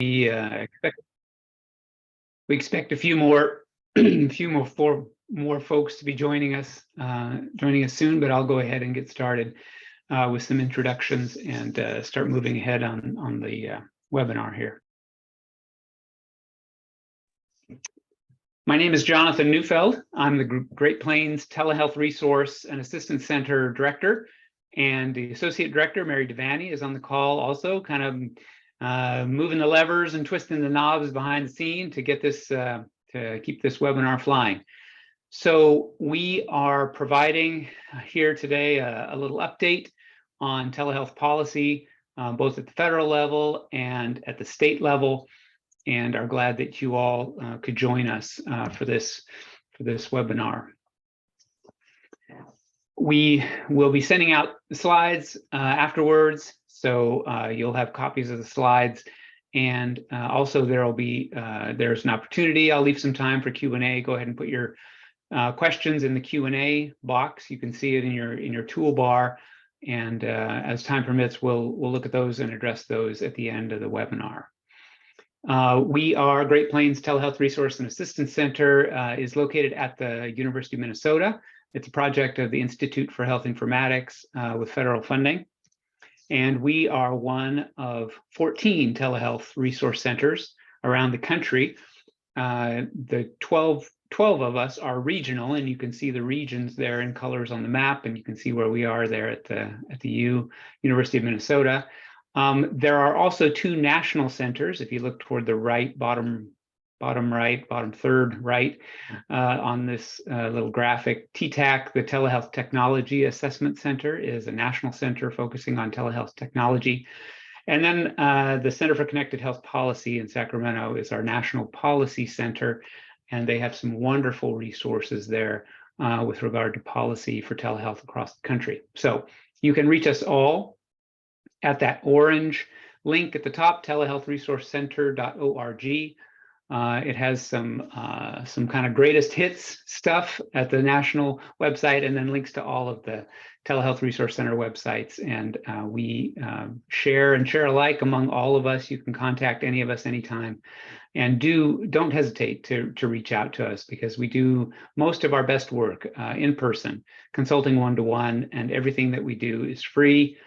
We expect a few more folks to be joining us soon, but I'll go ahead and get started with some introductions and start moving ahead on the webinar here. My name is Jonathan Neufeld. I'm the Great Plains Telehealth Resource and Assistance Center Director, and the Associate Director, Mary Devaney, is on the call also, kind of moving the levers and twisting the knobs behind the scene to get this to keep this webinar flying. So we are providing here today a little update on telehealth policy, both at the federal level and at the state level, and are glad that you all could join us for this webinar. We will be sending out the slides afterwards, so you'll have copies of the slides, and also there's an opportunity. I'll leave some time for Q&A. Go ahead and put your questions in the Q&A box. You can see it in your toolbar, and as time permits, we'll look at those and address those at the end of the webinar. We are Great Plains Telehealth Resource and Assistance Center, is located at the University of Minnesota. It's a project of the Institute for Health Informatics with federal funding. And we are one of 14 telehealth resource centers around the country. The 12 of us are regional, and you can see the regions there in colors on the map, and you can see where we are there at the University of Minnesota. There are also 2 national centers. If you look toward the right, bottom third right on this little graphic, gpTRAC, the Telehealth Technology Assessment Center, is a national center focusing on telehealth technology. And then the Center for Connected Health Policy in Sacramento is our national policy center, and they have some wonderful resources there with regard to policy for telehealth across the country. So you can reach us all at that orange link at the top, telehealthresourcecenter.org. It has some kind of greatest hits stuff at the national website, and then links to all of the Telehealth Resource Center websites. And we share alike among all of us. You can contact any of us anytime, and don't hesitate to reach out to us, because we do most of our best work in person, consulting one-to-one, and everything that we do is free,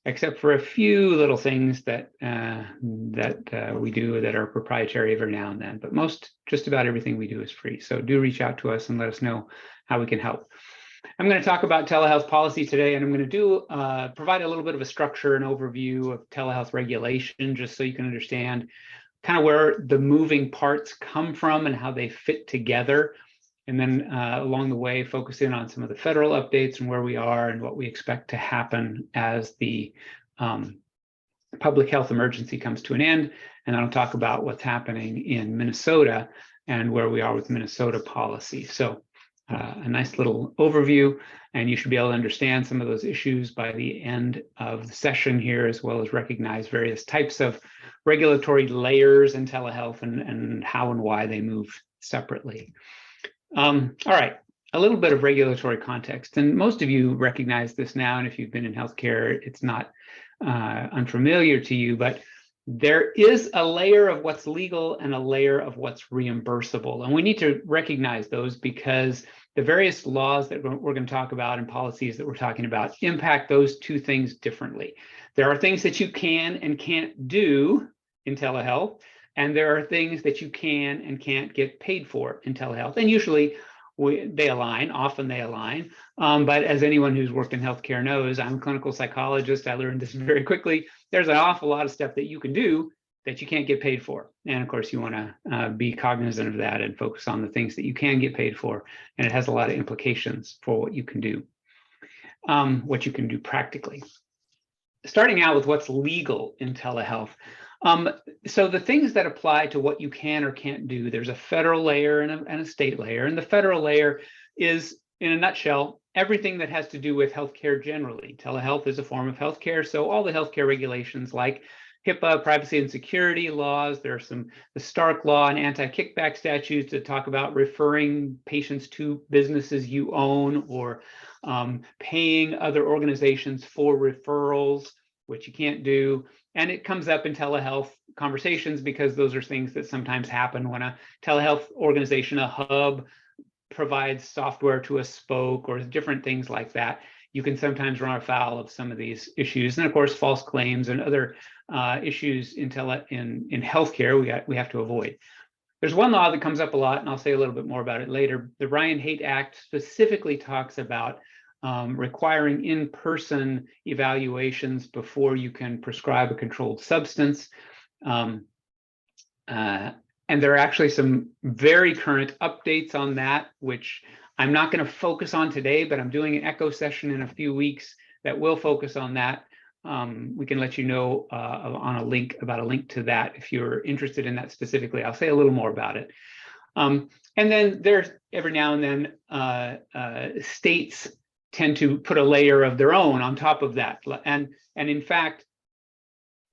except for a few little things that we do that are proprietary every now and then. But just about everything we do is free. So do reach out to us and let us know how we can help. I'm going to talk about telehealth policy today, and I'm going to provide a little bit of a structure and overview of telehealth regulation, just so you can understand kind of where the moving parts come from and how they fit together. And then along the way, focus in on some of the federal updates and where we are and what we expect to happen as the public health emergency comes to an end. And then I'll talk about what's happening in Minnesota and where we are with Minnesota policy. So a nice little overview, and you should be able to understand some of those issues by the end of the session here, as well as recognize various types of regulatory layers in telehealth and how and why they move separately. All right, a little bit of regulatory context, and most of you recognize this now, and if you've been in healthcare, it's not unfamiliar to you, but there is a layer of what's legal and a layer of what's reimbursable, and we need to recognize those, because the various laws that we're going to talk about and policies that we're talking about impact those two things differently. There are things that you can and can't do in telehealth, and there are things that you can and can't get paid for in telehealth. And usually they align, often they align. But as anyone who's worked in healthcare knows, I'm a clinical psychologist. I learned this very quickly. There's an awful lot of stuff that you can do that you can't get paid for. And of course, you want to be cognizant of that and focus on the things that you can get paid for. And it has a lot of implications for what you can do practically. Starting out with what's legal in telehealth. So the things that apply to what you can or can't do, there's a federal layer and a state layer. And the federal layer is, in a nutshell, everything that has to do with healthcare generally. Telehealth is a form of healthcare, so all the healthcare regulations like HIPAA, privacy and security laws, there's the Stark law and anti-kickback statutes that talk about referring patients to businesses you own, or paying other organizations for referrals, which you can't do. And it comes up in telehealth conversations, because those are things that sometimes happen when a telehealth organization, a hub, provides software to a spoke or different things like that. You can sometimes run afoul of some of these issues, and of course, false claims and other issues in healthcare we have to avoid. There's one law that comes up a lot, and I'll say a little bit more about it later. The Ryan-Haight Act specifically talks about requiring in-person evaluations before you can prescribe a controlled substance. And there are actually some very current updates on that, which I'm not going to focus on today, but I'm doing an echo session in a few weeks that will focus on that. We can let you know on a link to that if you're interested in that specifically. I'll say a little more about it. And then there's every now and then states tend to put a layer of their own on top of that. And in fact,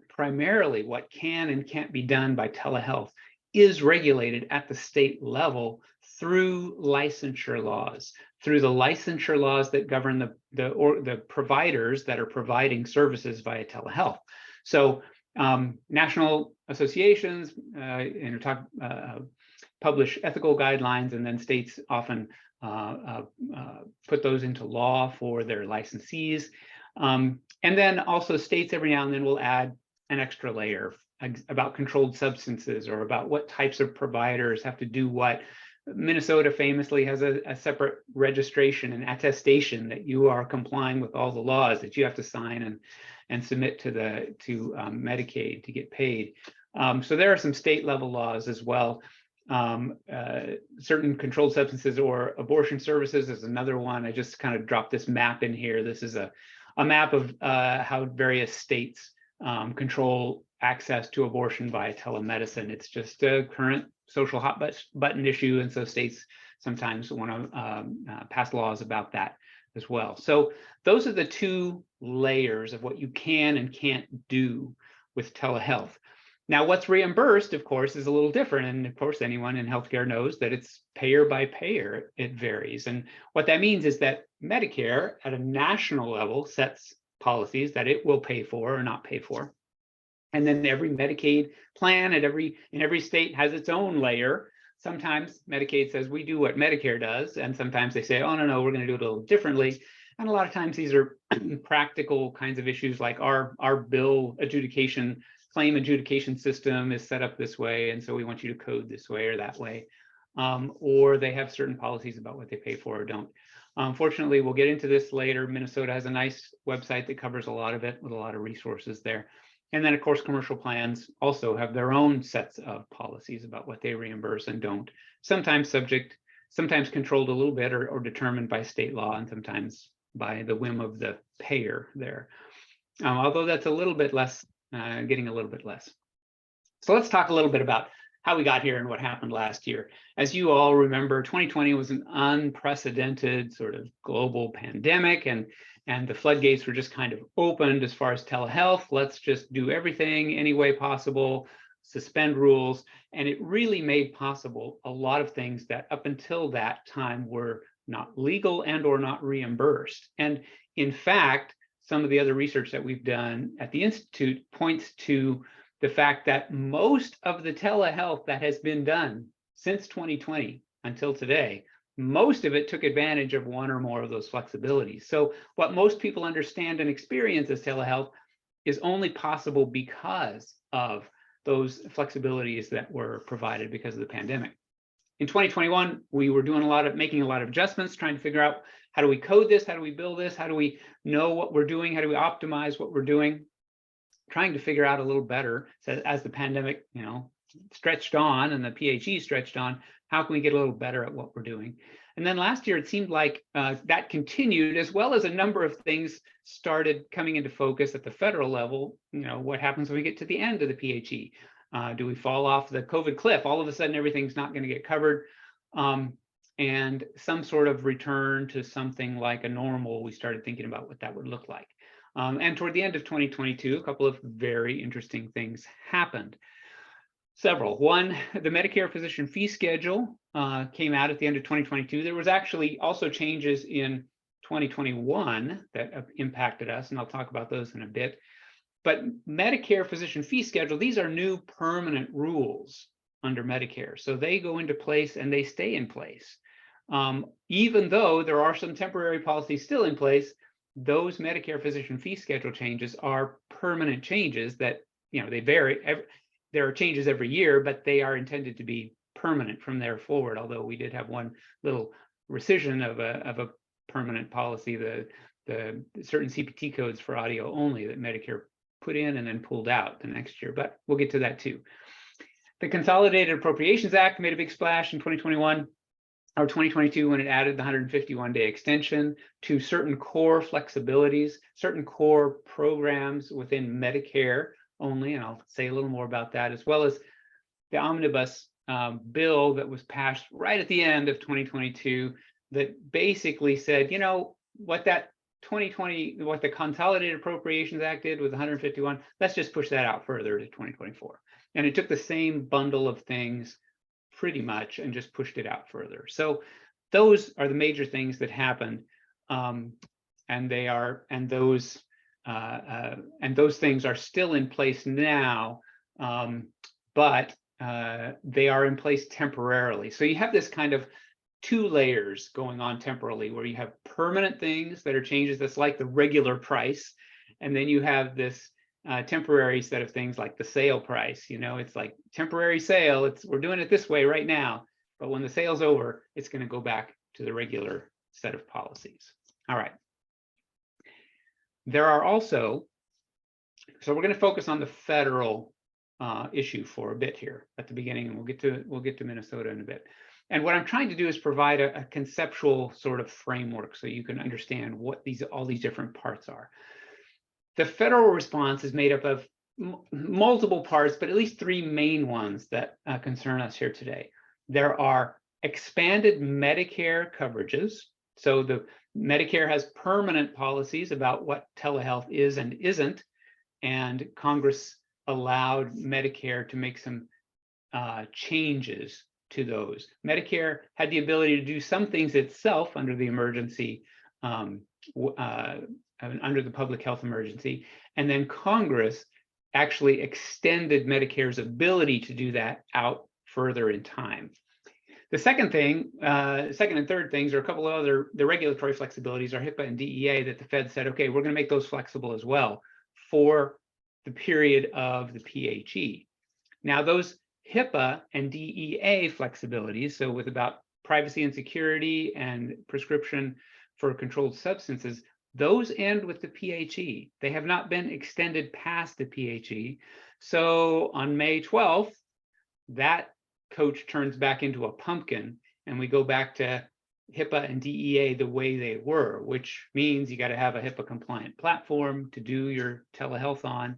primarily what can and can't be done by telehealth is regulated at the state level through licensure laws, through the licensure laws that govern the providers that are providing services via telehealth. So national associations publish ethical guidelines, and then states often put those into law for their licensees. And then also states every now and then will add an extra layer about controlled substances or about what types of providers have to do what. Minnesota famously has a separate registration and attestation that you are complying with all the laws that you have to sign and submit to Medicaid to get paid. So there are some state level laws as well. Certain controlled substances or abortion services is another one. I just kind of dropped this map in here. This is a map of how various states control access to abortion via telemedicine. It's just a current social hot button issue, and so states sometimes want to pass laws about that as well. So those are the two layers of what you can and can't do with telehealth. Now, what's reimbursed, of course, is a little different, and of course, anyone in healthcare knows that it's payer by payer. It varies, and what that means is that Medicare, at a national level, sets policies that it will pay for or not pay for. And then every Medicaid plan in every state has its own layer. Sometimes Medicaid says we do what Medicare does, and sometimes they say, oh, no, we're going to do it a little differently. And a lot of times these are practical kinds of issues, like our claim adjudication system is set up this way, and so we want you to code this way or that way. Or they have certain policies about what they pay for or don't. Fortunately, we'll get into this later. Minnesota has a nice website that covers a lot of it with a lot of resources there. And then, of course, commercial plans also have their own sets of policies about what they reimburse and don't. Sometimes controlled a little bit or determined by state law, and sometimes by the whim of the payer there. Although that's a little bit less, getting a little bit less. So let's talk a little bit about how we got here and what happened last year. As you all remember, 2020 was an unprecedented sort of global pandemic, and the floodgates were just kind of opened as far as telehealth. Let's just do everything any way possible, suspend rules. And it really made possible a lot of things that up until that time were not legal and or not reimbursed. And in fact, some of the other research that we've done at the Institute points to the fact that most of the telehealth that has been done since 2020 until today, most of it took advantage of one or more of those flexibilities. So what most people understand and experience as telehealth is only possible because of those flexibilities that were provided because of the pandemic. In 2021, we were making a lot of adjustments, trying to figure out how do we code this, how do we build this, how do we know what we're doing, how do we optimize what we're doing, trying to figure out a little better. So as the pandemic, stretched on and the PHE stretched on, how can we get a little better at what we're doing? And then last year, it seemed like that continued, as well as a number of things started coming into focus at the federal level. What happens when we get to the end of the PHE? Do we fall off the COVID cliff? All of a sudden, everything's not going to get covered. And some sort of return to something like a normal, we started thinking about what that would look like. And toward the end of 2022, a couple of very interesting things happened. Several. One, the Medicare physician fee schedule came out at the end of 2022. There was actually also changes in 2021 that impacted us, and I'll talk about those in a bit. But Medicare physician fee schedule, these are new permanent rules under Medicare. So they go into place and they stay in place. Even though there are some temporary policies still in place, those Medicare physician fee schedule changes are permanent changes that, they vary. There are changes every year, but they are intended to be permanent from there forward. Although we did have one little rescission of a permanent policy, the certain CPT codes for audio only that Medicare put in and then pulled out the next year, but we'll get to that too. The Consolidated Appropriations Act made a big splash in 2021 or 2022 when it added the 151-day extension to certain core flexibilities, certain core programs within Medicare only, and I'll say a little more about that, as well as the omnibus bill that was passed right at the end of 2022 that basically said, what that 2020, what the Consolidated Appropriations Act did with 151, let's just push that out further to 2024. And it took the same bundle of things pretty much and just pushed it out further. So those are the major things that happened. And those things are still in place now, but they are in place temporarily. So you have this kind of two layers going on temporarily, where you have permanent things that are changes that's like the regular price, and then you have this temporary set of things like the sale price. It's like temporary sale, we're doing it this way right now, but when the sale's over, it's going to go back to the regular set of policies. All right. There are also, so we're going to focus on the federal issue for a bit here at the beginning, and we'll get to Minnesota in a bit. And what I'm trying to do is provide a conceptual sort of framework so you can understand what all these different parts are. The federal response is made up of multiple parts, but at least three main ones that concern us here today. There are expanded Medicare coverages. So the Medicare has permanent policies about what telehealth is and isn't, and Congress allowed Medicare to make some changes to those. Medicare had the ability to do some things itself under the emergency, under the public health emergency, and then Congress actually extended Medicare's ability to do that out further in time. The second and third things are a couple of the regulatory flexibilities are HIPAA and DEA that the Fed said, okay, we're going to make those flexible as well for the period of the PHE. Now those HIPAA and DEA flexibilities, so with about privacy and security and prescription for controlled substances, those end with the PHE. They have not been extended past the PHE. So on May 12th, that coach turns back into a pumpkin and we go back to HIPAA and DEA the way they were, which means you got to have a HIPAA compliant platform to do your telehealth on.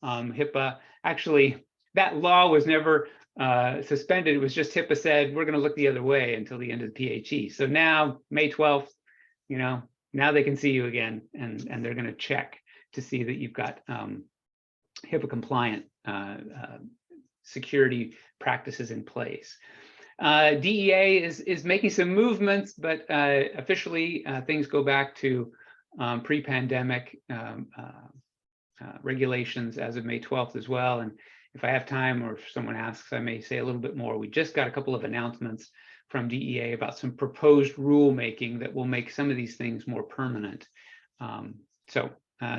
HIPAA, actually, that law was never suspended. It was just HIPAA said, we're going to look the other way until the end of the PHE. So now, May 12th, now they can see you again, and they're going to check to see that you've got HIPAA compliant security practices in place. DEA is making some movements, but officially things go back to pre-pandemic regulations as of May 12th as well. And if I have time or if someone asks, I may say a little bit more. We just got a couple of announcements from DEA about some proposed rulemaking that will make some of these things more permanent. So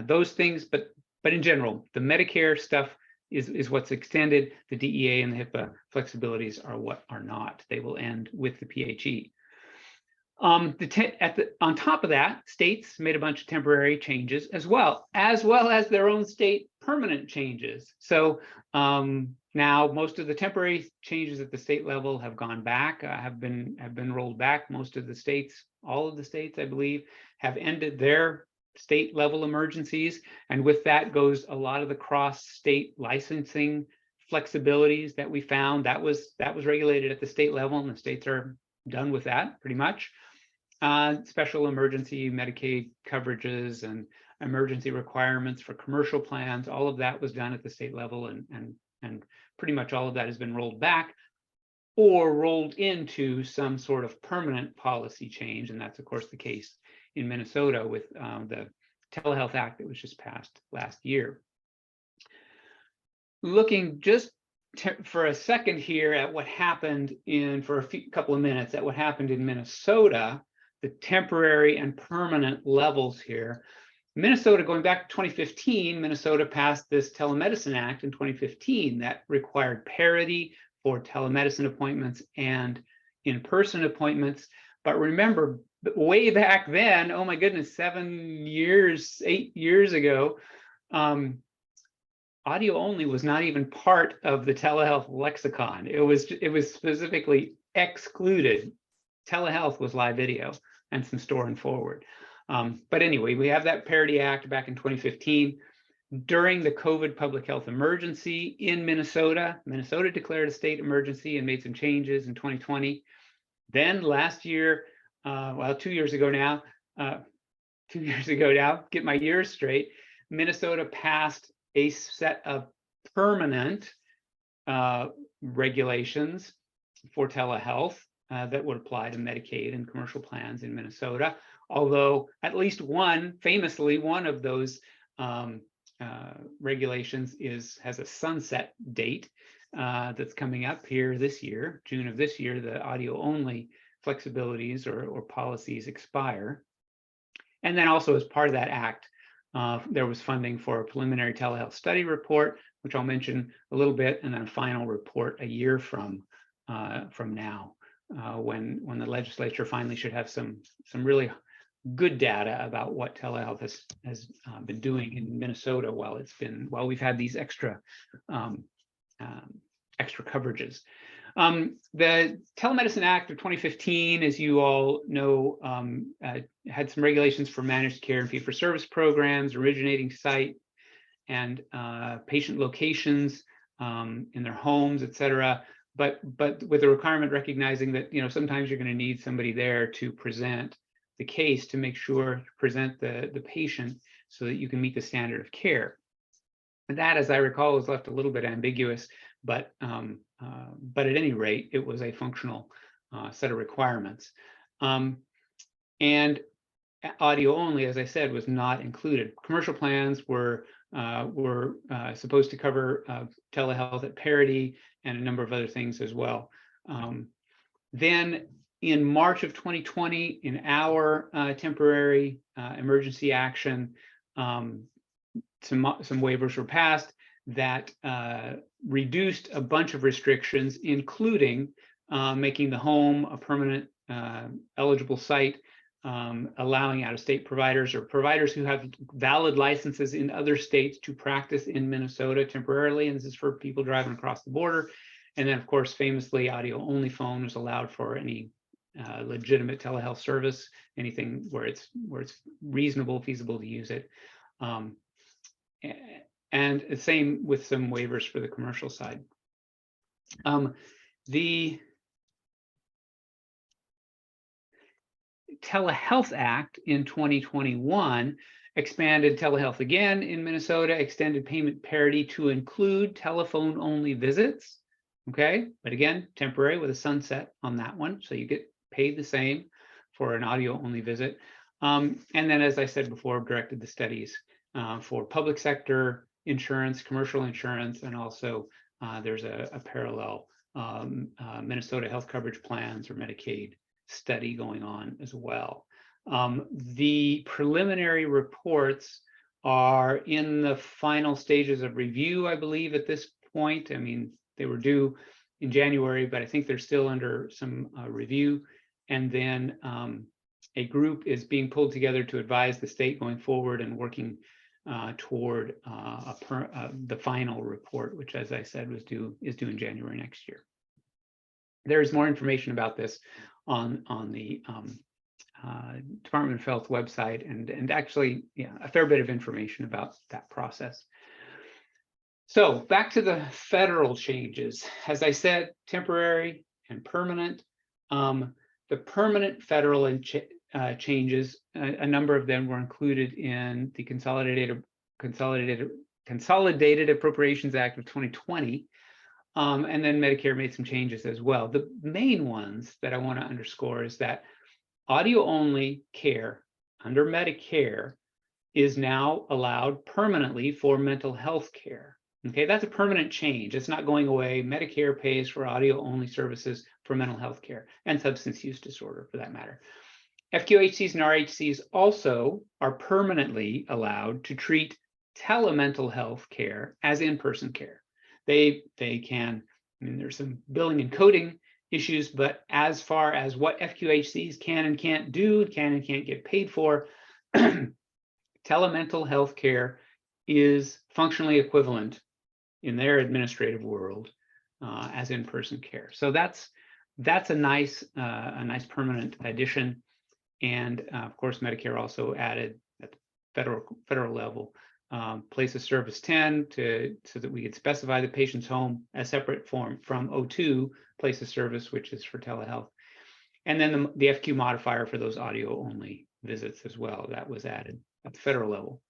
those things, but in general, the Medicare stuff is what's extended. The DEA and the HIPAA flexibilities are what are not. They will end with the PHE. On top of that, states made a bunch of temporary changes as well as their own state permanent changes. So now most of the temporary changes at the state level have gone back, have been rolled back. Most of the states, all of the states, I believe, have ended their state level emergencies, and with that goes a lot of the cross-state licensing flexibilities that we found. That was regulated at the state level, and the states are done with that pretty much. Special emergency Medicaid coverages and emergency requirements for commercial plans, all of that was done at the state level, and pretty much all of that has been rolled back or rolled into some sort of permanent policy change. And that's of course the case in Minnesota with the Telehealth Act that was just passed last year. looking just for a second here at what happened for a couple of minutes at what happened in Minnesota, the temporary and permanent levels here. Minnesota, going back to 2015, Minnesota passed this Telemedicine Act in 2015 that required parity for telemedicine appointments and in-person appointments. But remember, way back then, oh my goodness, 8 years ago, audio only was not even part of the telehealth lexicon. It was specifically excluded. Telehealth was live video and some store and forward. But anyway, we have that Parity Act back in 2015. During the COVID public health emergency in Minnesota, Minnesota declared a state emergency and made some changes in 2020. Then last year, well, 2 years ago now, get my years straight, Minnesota passed a set of permanent regulations for telehealth that would apply to Medicaid and commercial plans in Minnesota. Although at least famously, one of those regulations has a sunset date that's coming up here this year, June of this year. The audio only flexibilities or policies expire. And then also as part of that act, there was funding for a preliminary telehealth study report, which I'll mention a little bit, and then a final report a year from now, when the legislature finally should have some really good data about what telehealth has been doing in Minnesota while we've had these extra coverages. The Telemedicine Act of 2015, as you all know, had some regulations for managed care and fee-for-service programs, originating site and patient locations in their homes, et cetera. But with the requirement recognizing that sometimes you're going to need somebody there to present the case, to present the patient so that you can meet the standard of care. And that, as I recall, was left a little bit ambiguous, but at any rate, it was a functional set of requirements. And audio only, as I said, was not included. Commercial plans were supposed to cover telehealth at parity and a number of other things as well. Then in March of 2020, in our temporary emergency action, some waivers were passed that reduced a bunch of restrictions, including making the home a permanent eligible site, allowing out-of-state providers or providers who have valid licenses in other states to practice in Minnesota temporarily. And this is for people driving across the border. And then, of course, famously, audio-only phone was allowed for any legitimate telehealth service, anything where it's reasonable, feasible to use it. And the same with some waivers for the commercial side. The Telehealth Act in 2021 expanded telehealth again in Minnesota, extended payment parity to include telephone-only visits. Okay, but again, temporary with a sunset on that one. So you get paid the same for an audio-only visit. And then, as I said before, directed the studies for public sector insurance, commercial insurance, and also there's a parallel Minnesota health coverage plans or Medicaid study going on as well. The preliminary reports are in the final stages of review, I believe, at this point. I mean, they were due in January, but I think they're still under some review. And then a group is being pulled together to advise the state going forward and working toward the final report, which, as I said, is due in January next year. There is more information about this on the Department of Health website, and actually, yeah, a fair bit of information about that process. So back to the federal changes. As I said, temporary and permanent. The permanent federal changes, a number of them were included in the Consolidated Appropriations Act of 2020. And then Medicare made some changes as well. The main ones that I want to underscore is that audio-only care under Medicare is now allowed permanently for mental health care. Okay, that's a permanent change. It's not going away. Medicare pays for audio-only services for mental health care and substance use disorder, for that matter. FQHCs and RHCs also are permanently allowed to treat telemental health care as in-person care. They can, I mean, there's some billing and coding issues, but as far as what FQHCs can and can't do, can and can't get paid for, telemental health care is functionally equivalent in their administrative world as in-person care. So that's a nice permanent addition. And of course, Medicare also added at the federal level place of service 10 so that we could specify the patient's home as separate from O2 place of service, which is for telehealth. And then the FQ modifier for those audio only visits as well, that was added at the federal level.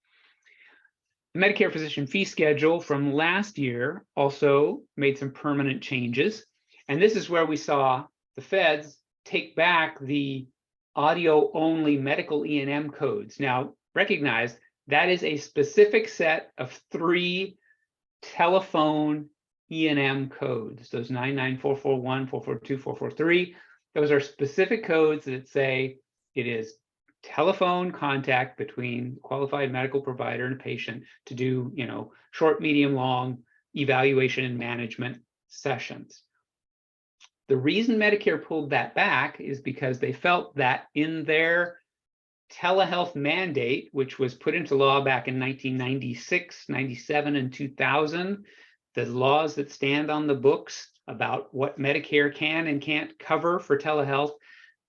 The Medicare physician fee schedule from last year also made some permanent changes. And this is where we saw the feds take back the audio only medical E&M codes. Now, recognize that is a specific set of 3 telephone E&M codes, those 99441, 442, 443. Those are specific codes that say it is telephone contact between qualified medical provider and a patient to do, short, medium, long evaluation and management sessions. The reason Medicare pulled that back is because they felt that in their telehealth mandate, which was put into law back in 1996, 97, and 2000, the laws that stand on the books about what Medicare can and can't cover for telehealth,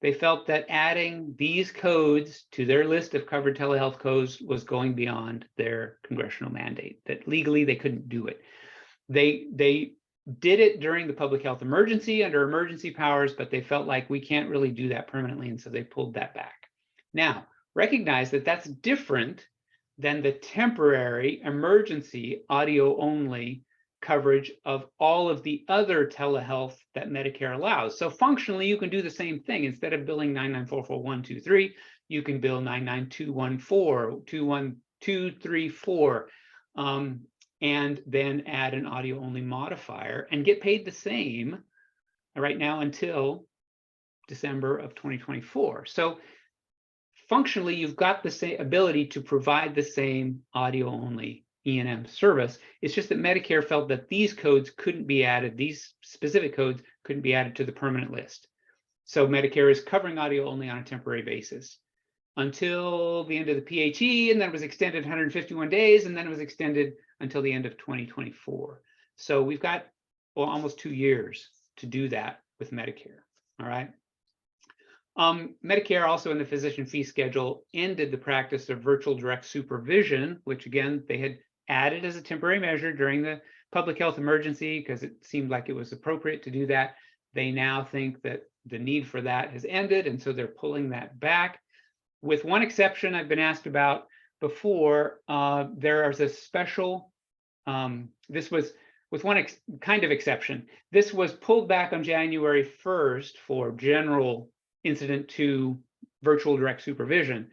they felt that adding these codes to their list of covered telehealth codes was going beyond their congressional mandate, that legally they couldn't do it. They did it during the public health emergency under emergency powers, but they felt like we can't really do that permanently, and so they pulled that back. Now, recognize that that's different than the temporary emergency audio only coverage of all of the other telehealth that Medicare allows. So functionally, you can do the same thing. Instead of billing 9944123, you can bill 99214, 21234, and then add an audio only modifier and get paid the same right now until December of 2024. So functionally, you've got the same ability to provide the same audio only E&M service. It's just that Medicare felt that these codes couldn't be added, these specific codes couldn't be added to the permanent list. So Medicare is covering audio only on a temporary basis until the end of the PHE, and then it was extended 151 days, and then it was extended until the end of 2024. So we've got almost 2 years to do that with Medicare, all right? Medicare also in the physician fee schedule ended the practice of virtual direct supervision, which again, they had added as a temporary measure during the public health emergency because it seemed like it was appropriate to do that. They now think that the need for that has ended, and so they're pulling that back. With one exception I've been asked about before, there is a special, this was with one kind of exception. This was pulled back on January 1st for general incident to virtual direct supervision.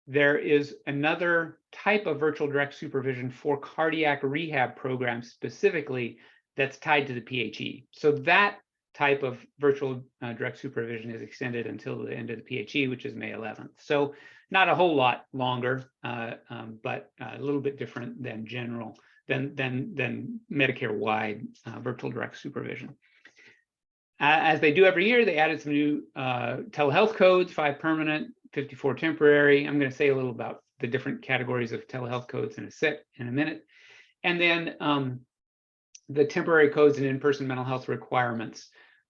There is another type of virtual direct supervision for cardiac rehab programs specifically that's tied to the PHE. So that type of virtual direct supervision is extended until the end of the PHE, which is May 11th. So not a whole lot longer, but a little bit different than general, than Medicare-wide virtual direct supervision. As they do every year, they added some new telehealth codes, 5 permanent, 54 temporary. I'm going to say a little about the different categories of telehealth codes in a minute. And then the temporary codes and in-person mental health requirements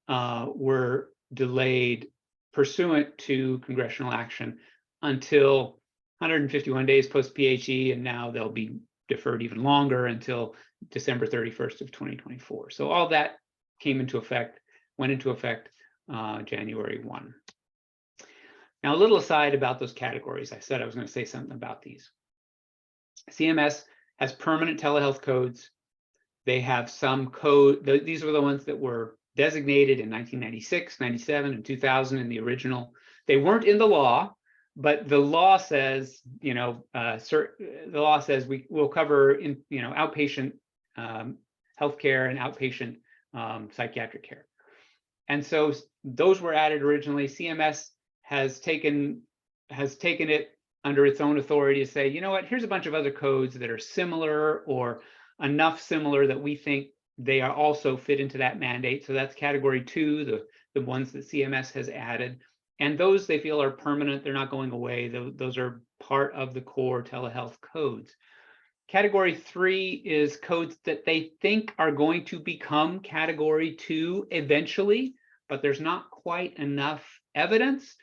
were delayed pursuant to congressional action until 151 days post-PHE, and now they'll be deferred even longer until December 31st of 2024. So all that went into effect January 1. Now, a little aside about those categories. I said I was going to say something about these. CMS has permanent telehealth codes. They have some code. These were the ones that were designated in 1996, 97, and 2000 in the original. They weren't in the law, but the law says, the law says we will cover outpatient healthcare and outpatient psychiatric care. And so those were added originally. CMS has taken it under its own authority to say, you know what, here's a bunch of other codes that are similar or enough similar that we think they are also fit into that mandate. So that's category 2, the ones that CMS has added. And those they feel are permanent, they're not going away. Those are part of the core telehealth codes. Category 3 is codes that they think are going to become category 2 eventually, but there's not quite enough evidence,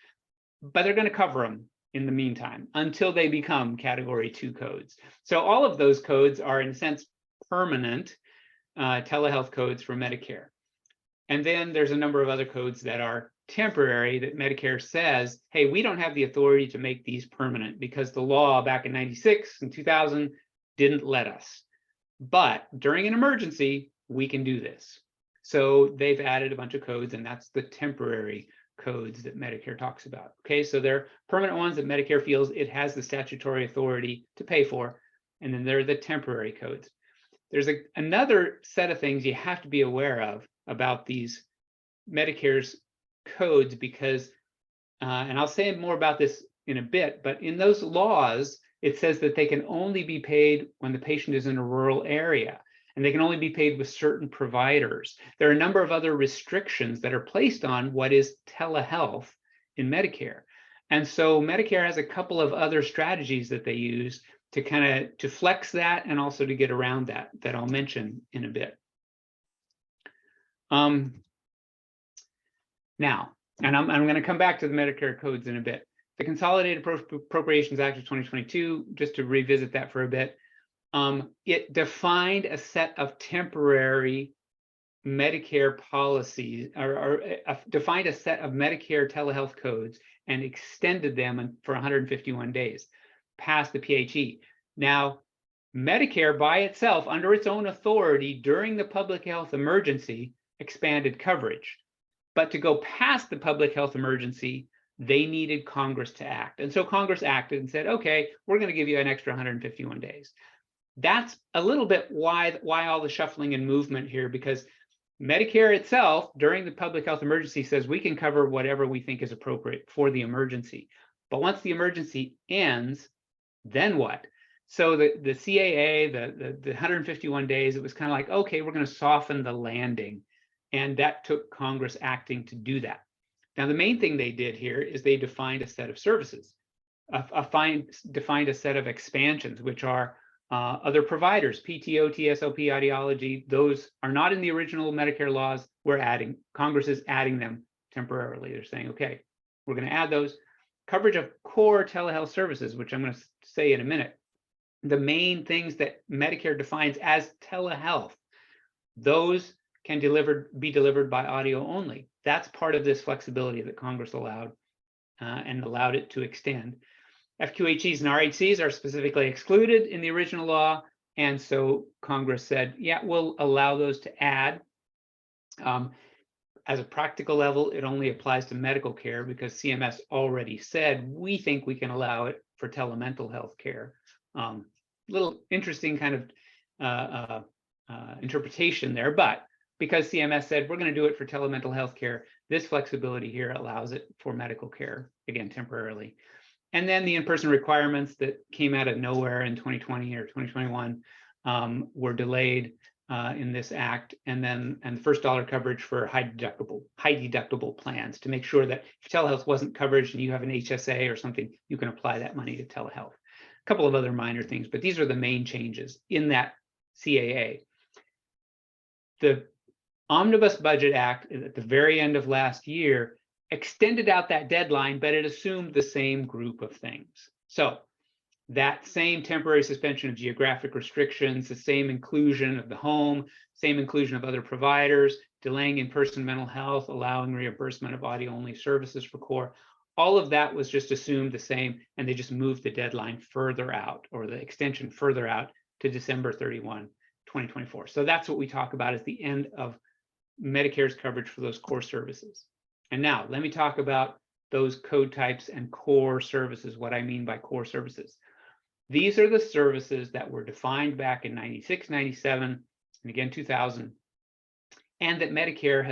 but they're going to cover them in the meantime until they become category 2 codes. So all of those codes are in a sense permanent telehealth codes for Medicare. And then there's a number of other codes that are temporary that Medicare says, hey, we don't have the authority to make these permanent because the law back in 96 and 2000 didn't let us. But during an emergency, we can do this. So they've added a bunch of codes, and that's the temporary codes that Medicare talks about. Okay, so they're permanent ones that Medicare feels it has the statutory authority to pay for, and then there are the temporary codes. There's another set of things you have to be aware of about these Medicare's codes because, and I'll say more about this in a bit, but in those laws, it says that they can only be paid when the patient is in a rural area, and they can only be paid with certain providers. There are a number of other restrictions that are placed on what is telehealth in Medicare. And so Medicare has a couple of other strategies that they use to to flex that and also to get around that I'll mention in a bit. Now, and I'm going to come back to the Medicare codes in a bit. The Consolidated Appropriations Act of 2022, just to revisit that for a bit, it defined a set of temporary Medicare policies, or defined a set of Medicare telehealth codes and extended them for 151 days past the PHE. Now, Medicare by itself, under its own authority during the public health emergency, expanded coverage. But to go past the public health emergency, they needed Congress to act. And so Congress acted and said, okay, we're going to give you an extra 151 days. That's a little bit why all the shuffling and movement here, because Medicare itself, during the public health emergency, says we can cover whatever we think is appropriate for the emergency. But once the emergency ends, then what? So the CAA, the 151 days, it was kind of like, okay, we're going to soften the landing. And that took Congress acting to do that. Now, the main thing they did here is they defined a set of services, defined a set of expansions, which are other providers, PTO, TSLP, audiology. Those are not in the original Medicare laws. Congress is adding them temporarily. They're saying, okay, we're going to add those. Coverage of core telehealth services, which I'm going to say in a minute. The main things that Medicare defines as telehealth, those can be delivered by audio only. That's part of this flexibility that Congress allowed and allowed it to extend. FQHCs and RHCs are specifically excluded in the original law, and so Congress said, yeah, we'll allow those to add. As a practical level, it only applies to medical care because CMS already said we think we can allow it for telemental health care. Little interesting kind of interpretation there, but because CMS said we're going to do it for telemental health care, this flexibility here allows it for medical care, again, temporarily. And then the in-person requirements that came out of nowhere in 2020 or 2021 were delayed in this act, and the first dollar coverage for high deductible plans to make sure that if telehealth wasn't coverage and you have an HSA or something, you can apply that money to telehealth. A couple of other minor things, but these are the main changes in that CAA. The Omnibus Budget Act at the very end of last year extended out that deadline, but it assumed the same group of things. So that same temporary suspension of geographic restrictions, the same inclusion of the home, same inclusion of other providers, delaying in-person mental health, allowing reimbursement of audio-only services for core, all of that was just assumed the same, and they just moved the deadline further out, or the extension further out to December 31, 2024. So that's what we talk about as the end of Medicare's coverage for those core services. And now let me talk about those code types and core services, what I mean by core services. These are the services that were defined back in 96, 97 and again 2000, and that Medicare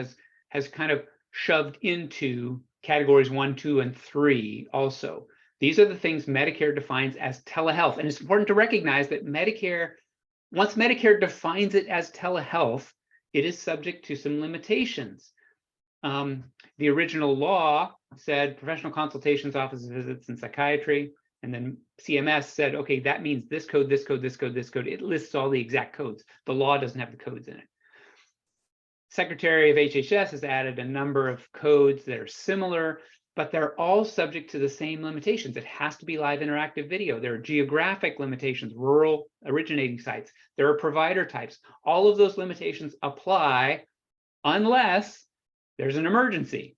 has kind of shoved into categories 1, 2, and 3 also. These are the things Medicare defines as telehealth. And it's important to recognize that Medicare, once Medicare defines it as telehealth, it is subject to some limitations. The original law said professional consultations, office visits, and psychiatry. And then CMS said, okay, that means this code, this code, this code, this code. It lists all the exact codes. The law doesn't have the codes in it. Secretary of HHS has added a number of codes that are similar, but they're all subject to the same limitations. It has to be live interactive video. There are geographic limitations, rural originating sites. There are provider types. All of those limitations apply unless there's an emergency,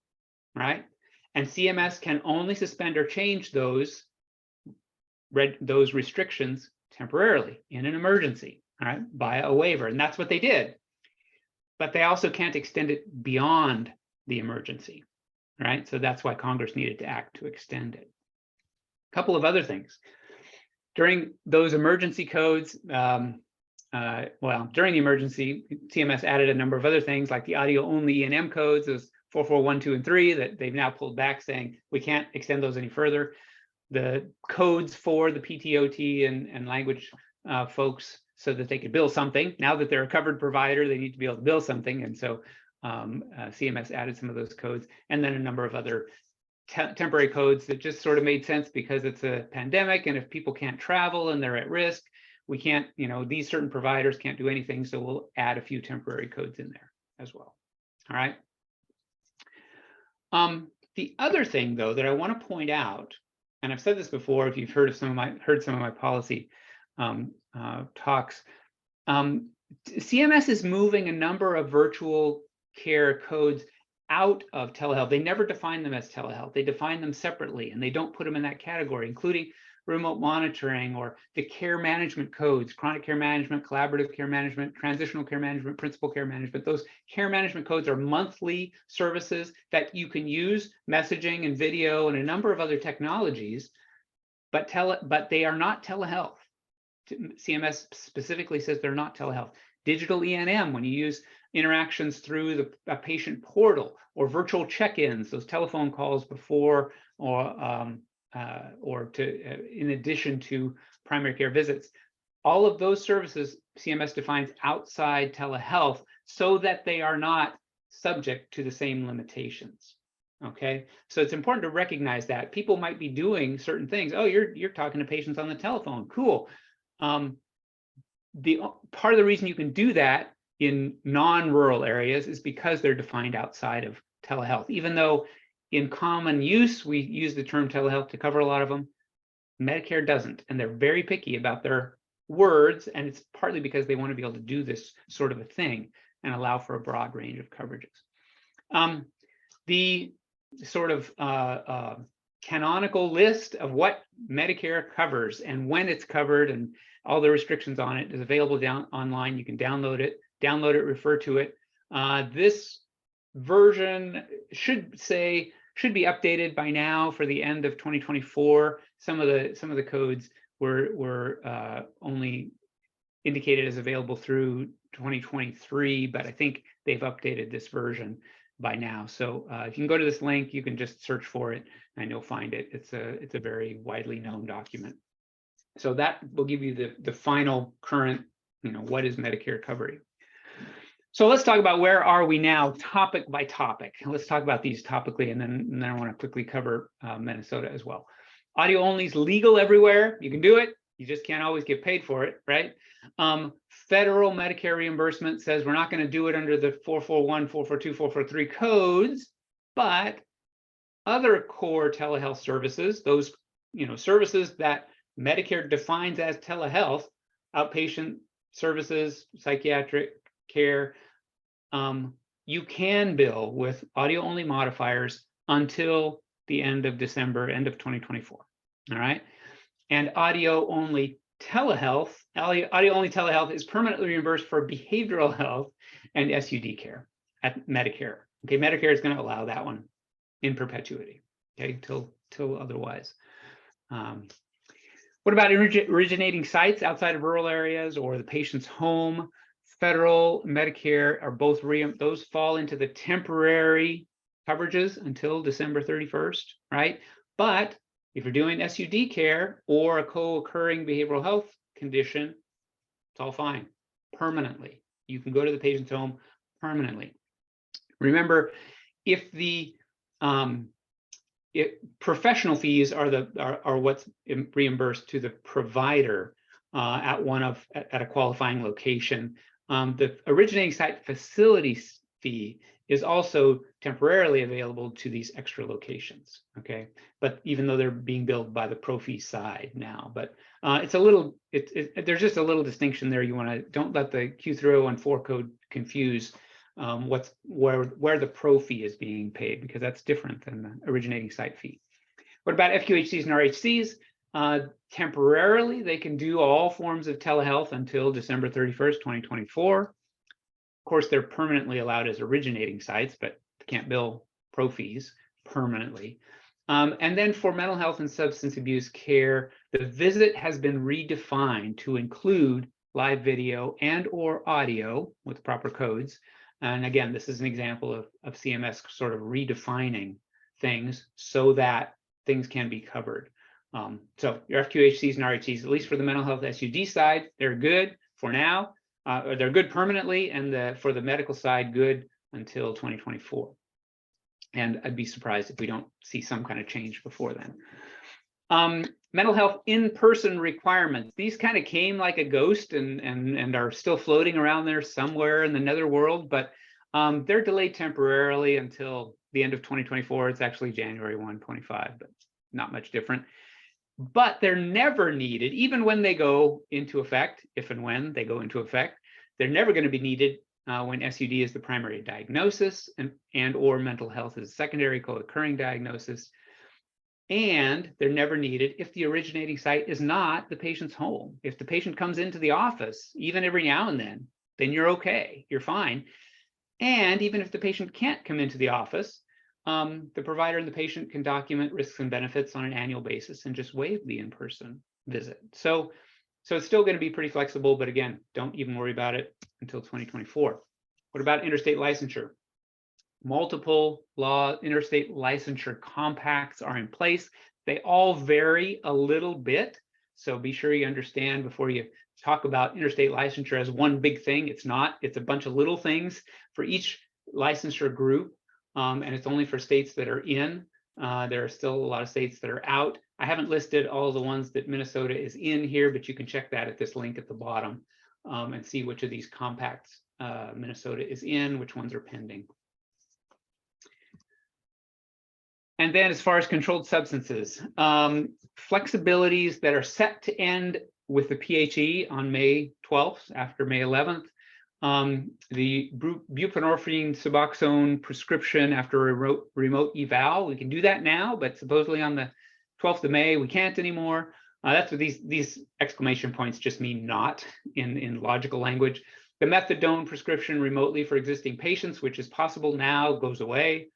right? And CMS can only suspend or change those restrictions temporarily in an emergency, all right, by a waiver. And that's what they did. But they also can't extend it beyond the emergency, right? So that's why Congress needed to act to extend it. A couple of other things. During those emergency codes, during the emergency, CMS added a number of other things like the audio-only E&M codes, those 4412 and 3, that they've now pulled back saying we can't extend those any further. The codes for the PTOT and language folks, so that they could bill something. Now that they're a covered provider, they need to be able to bill something. And so CMS added some of those codes, and then a number of other temporary codes that just sort of made sense because it's a pandemic. And if people can't travel and they're at risk, we can't, these certain providers can't do anything. So we'll add a few temporary codes in there as well. All right. The other thing, though, that I want to point out, and I've said this before, if you've heard some of my policy talks, CMS is moving a number of virtual care codes out of telehealth. They never define them as telehealth. They define them separately, and they don't put them in that category, including remote monitoring or the care management codes, chronic care management, collaborative care management, transitional care management, principal care management. Those care management codes are monthly services that you can use messaging and video and a number of other technologies, but they are not telehealth. CMS specifically says they're not telehealth. Digital E&M, when you use interactions through a patient portal, or virtual check-ins, those telephone calls before or in addition to primary care visits, all of those services CMS defines outside telehealth so that they are not subject to the same limitations. Okay, so it's important to recognize that people might be doing certain things. Oh, you're talking to patients on the telephone. Cool. The part of the reason you can do that in non-rural areas is because they're defined outside of telehealth. Even though in common use we use the term telehealth to cover a lot of them, Medicare doesn't, and they're very picky about their words, and it's partly because they want to be able to do this sort of a thing and allow for a broad range of coverages. The sort of canonical list of what Medicare covers and when it's covered and all the restrictions on it is available online. You can download it, refer to it. This version should be updated by now for the end of 2024. Some of the codes were only indicated as available through 2023, but I think they've updated this version by now. So if you can go to this link, you can just search for it and you'll find it. It's a very widely known document. So that will give you the final current, what is Medicare covering. So let's talk about where are we now, topic by topic. Let's talk about these topically, and then I want to quickly cover Minnesota as well. Audio only is legal everywhere. You can do it. You just can't always get paid for it, right? Federal Medicare reimbursement says we're not going to do it under the 441, 442, 443 codes, but other core telehealth services, those services that Medicare defines as telehealth, outpatient services, psychiatric care, you can bill with audio-only modifiers until the end of December, end of 2024. All right, and audio-only telehealth is permanently reimbursed for behavioral health and SUD care at Medicare. Okay, Medicare is going to allow that one in perpetuity. Okay, till otherwise. What about originating sites outside of rural areas or the patient's home? federal, Medicare are both those fall into the temporary coverages until December 31st, right? But if you're doing SUD care or a co-occurring behavioral health condition, it's all fine permanently. You can go to the patient's home permanently. Remember, if the professional fees are what's reimbursed to the provider at a qualifying location, the originating site facilities fee is also temporarily available to these extra locations. Okay, but even though they're being billed by the pro fee side now, but it's a little there's just a little distinction there. You want to don't let the Q301.4 code confuse where the pro fee is being paid, because that's different than the originating site fee. What about FQHCs and RHCs? Temporarily, they can do all forms of telehealth until December 31st, 2024. Of course, they're permanently allowed as originating sites, but can't bill pro fees permanently. And then for mental health and substance abuse care, the visit has been redefined to include live video and or audio with proper codes. And again, this is an example of CMS sort of redefining things so that things can be covered. So your FQHCs and RHCs, at least for the mental health SUD side, they're good for now. They're good permanently, and for the medical side, good until 2024. And I'd be surprised if we don't see some kind of change before then. Mental health in-person requirements. These kind of came like a ghost and are still floating around there somewhere in the netherworld, but they're delayed temporarily until the end of 2024. It's actually January 1, 2025, but not much different. But they're never needed, even when they go into effect, if and when they go into effect, they're never going to be needed when SUD is the primary diagnosis and or mental health is a secondary co-occurring diagnosis. And they're never needed if the originating site is not the patient's home. If the patient comes into the office, even every now and then you're okay, you're fine. And even if the patient can't come into the office, the provider and the patient can document risks and benefits on an annual basis and just waive the in-person visit. So it's still going to be pretty flexible, but again, don't even worry about it until 2024. What about interstate licensure? Multiple interstate licensure compacts are in place. They all vary a little bit, so be sure you understand before you talk about interstate licensure as one big thing. It's not. It's a bunch of little things for each licensure group, and it's only for states that are in. There are still a lot of states that are out. I haven't listed all the ones that Minnesota is in here, but you can check that at this link at the bottom and see which of these compacts Minnesota is in, which ones are pending. And then as far as controlled substances, flexibilities that are set to end with the PHE on May 12th, after May 11th, the buprenorphine Suboxone prescription after a remote eval, we can do that now, but supposedly on the 12th of May, we can't anymore. That's what these exclamation points just mean not in logical language. The methadone prescription remotely for existing patients, which is possible now, goes away.